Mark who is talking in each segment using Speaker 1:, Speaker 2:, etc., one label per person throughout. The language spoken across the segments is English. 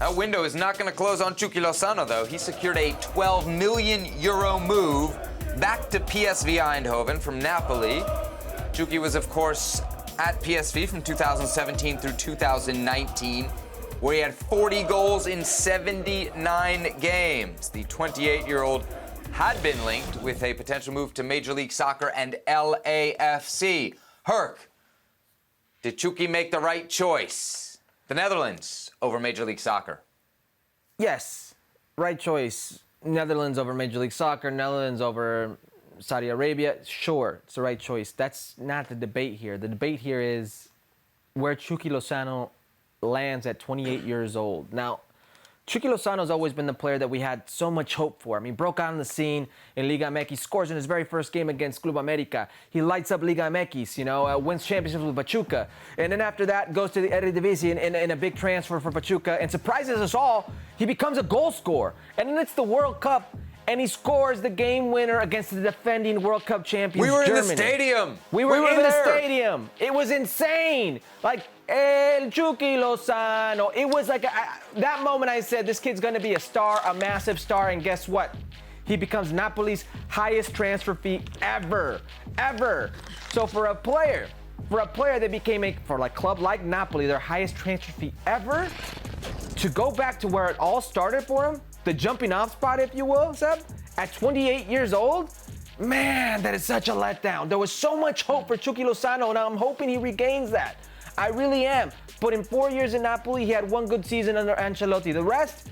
Speaker 1: That window is not going to close on Chucky Lozano, though. He secured a €12 million move back to PSV Eindhoven from Napoli. Chucky was, of course, at PSV from 2017 through 2019, where he had 40 goals in 79 games. The 28-year-old had been linked with a potential move to Major League Soccer and LAFC. Herc, did Chucky make the right choice? The Netherlands over Major League Soccer.
Speaker 2: Yes, right choice. Netherlands over Major League Soccer, Netherlands over Saudi Arabia. Sure, it's the right choice. That's not the debate here. The debate here is where Chucky Lozano lands at 28 years old. Now, Chucky Lozano's always been the player that we had so much hope for. I mean, broke out on the scene in Liga MX, scores in his very first game against Club America. He lights up Liga MX, wins championships with Pachuca. And then after that, goes to the Eredivisie in a big transfer for Pachuca and surprises us all. He becomes a goal scorer. And then it's the World Cup, and he scores the game winner against the defending World Cup champions,
Speaker 1: Germany.
Speaker 2: We were in the stadium. It was insane. Like, El Chucky Lozano. It was like, that moment I said, this kid's going to be a star, a massive star, and guess what? He becomes Napoli's highest transfer fee ever. So for a player that became for a club like Napoli, their highest transfer fee ever, to go back to where it all started for him, the jumping off spot, if you will, Seb, at 28 years old, man, that is such a letdown. There was so much hope for Chucky Lozano, and I'm hoping he regains that. I really am. But in 4 years in Napoli, he had one good season under Ancelotti. The rest,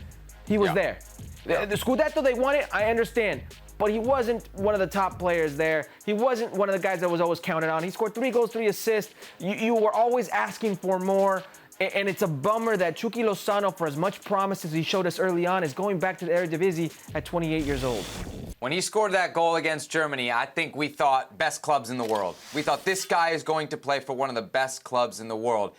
Speaker 2: he was there. The Scudetto, they won it, I understand. But he wasn't one of the top players there. He wasn't one of the guys that was always counted on. He scored 3 goals, 3 assists. You were always asking for more. And it's a bummer that Chucky Lozano, for as much promise as he showed us early on, is going back to the Eredivisie at 28 years old.
Speaker 1: When he scored that goal against Germany, I think we thought best clubs in the world. We thought this guy is going to play for one of the best clubs in the world.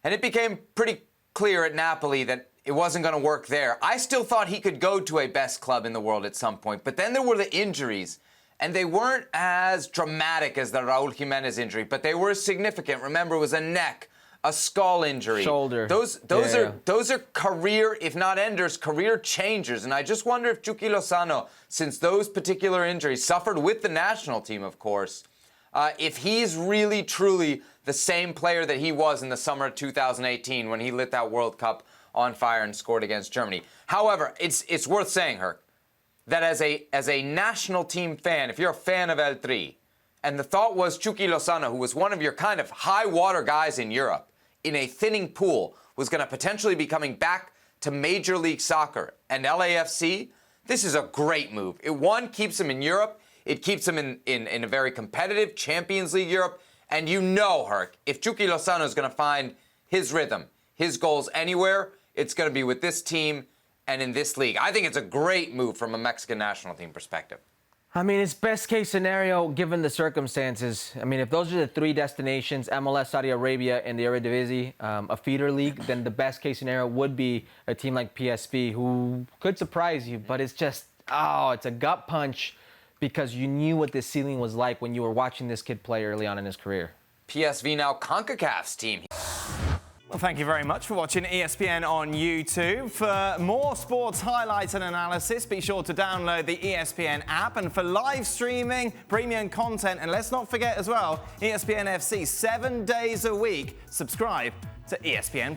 Speaker 1: And it became pretty clear at Napoli that it wasn't going to work there. I still thought he could go to a best club in the world at some point. But then there were the injuries. And they weren't as dramatic as the Raul Jimenez injury, but they were significant. Remember, it was a neck, a skull injury.
Speaker 2: Shoulder.
Speaker 1: Those are career, if not enders, career changers. And I just wonder if Chucky Lozano, since those particular injuries, suffered with the national team, of course, if he's really, truly the same player that he was in the summer of 2018 when he lit that World Cup on fire and scored against Germany. However, it's worth saying, Herc, that as a national team fan, if you're a fan of El Tri, and the thought was Chucky Lozano, who was one of your kind of high-water guys in Europe, in a thinning pool, was going to potentially be coming back to Major League Soccer and LAFC, this is a great move. It, one, keeps him in Europe. It keeps him in a very competitive Champions League Europe. And you know, Herc, if Chucky Lozano is going to find his rhythm, his goals anywhere, it's going to be with this team and in this league. I think it's a great move from a Mexican national team perspective.
Speaker 2: I mean, it's best case scenario given the circumstances. I mean, if those are the 3 destinations, MLS, Saudi Arabia, and the Eredivisie, a feeder league, then the best case scenario would be a team like PSV, who could surprise you. But it's just, it's a gut punch because you knew what this ceiling was like when you were watching this kid play early on in his career.
Speaker 1: PSV now CONCACAF's team.
Speaker 3: Well, thank you very much for watching ESPN on YouTube. For more sports highlights and analysis, be sure to download the ESPN app. And for live streaming, premium content, and let's not forget as well, ESPN FC 7 days a week. Subscribe to ESPN+.